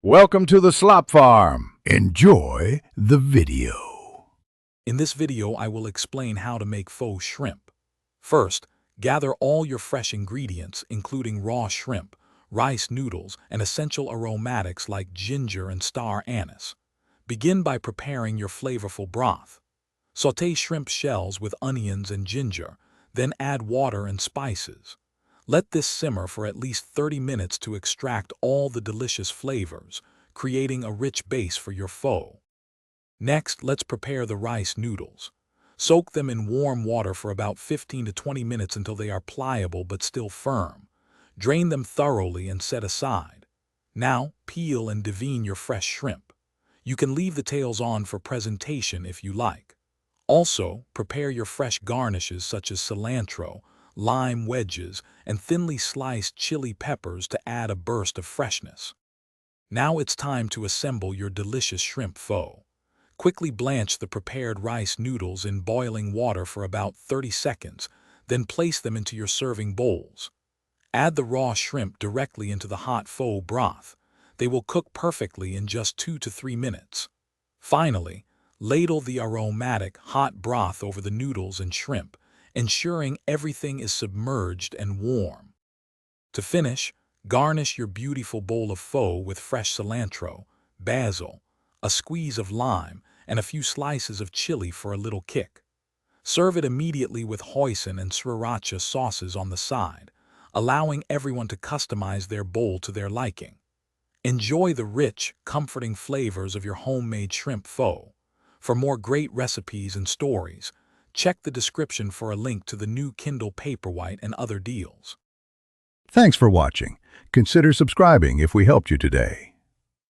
Welcome to the Slop Farm. Enjoy the video. In this video, I will explain how to make faux shrimp. First, gather all your fresh ingredients, including raw shrimp, rice noodles, and essential aromatics like ginger and star anise. Begin by preparing your flavorful broth. Sauté shrimp shells with onions and ginger, then add water and spices. Let this simmer for at least 30 minutes to extract all the delicious flavors, creating a rich base for your pho. Next, let's prepare the rice noodles. Soak them in warm water for about 15 to 20 minutes until they are pliable but still firm. Drain them thoroughly and set aside. Now, peel and deveined your fresh shrimp. You can leave the tails on for presentation if you like. Also, prepare your fresh garnishes such as cilantro, lime wedges, and thinly sliced chili peppers to add a burst of freshness. Now it's time to assemble your delicious shrimp pho. Quickly blanch the prepared rice noodles in boiling water for about 30 seconds, then place them into your serving bowls. Add the raw shrimp directly into the hot pho broth. They will cook perfectly in just 2 to 3 minutes. Finally, ladle the aromatic hot broth over the noodles and shrimp, ensuring everything is submerged and warm. To finish, garnish your beautiful bowl of pho with fresh cilantro, basil, a squeeze of lime, and a few slices of chili for a little kick. Serve it immediately with hoisin and sriracha sauces on the side, allowing everyone to customize their bowl to their liking. Enjoy the rich, comforting flavors of your homemade shrimp pho. For more great recipes and stories, check the description for a link to the new Kindle Paperwhite and other deals. Thanks for watching. Consider subscribing if we helped you today.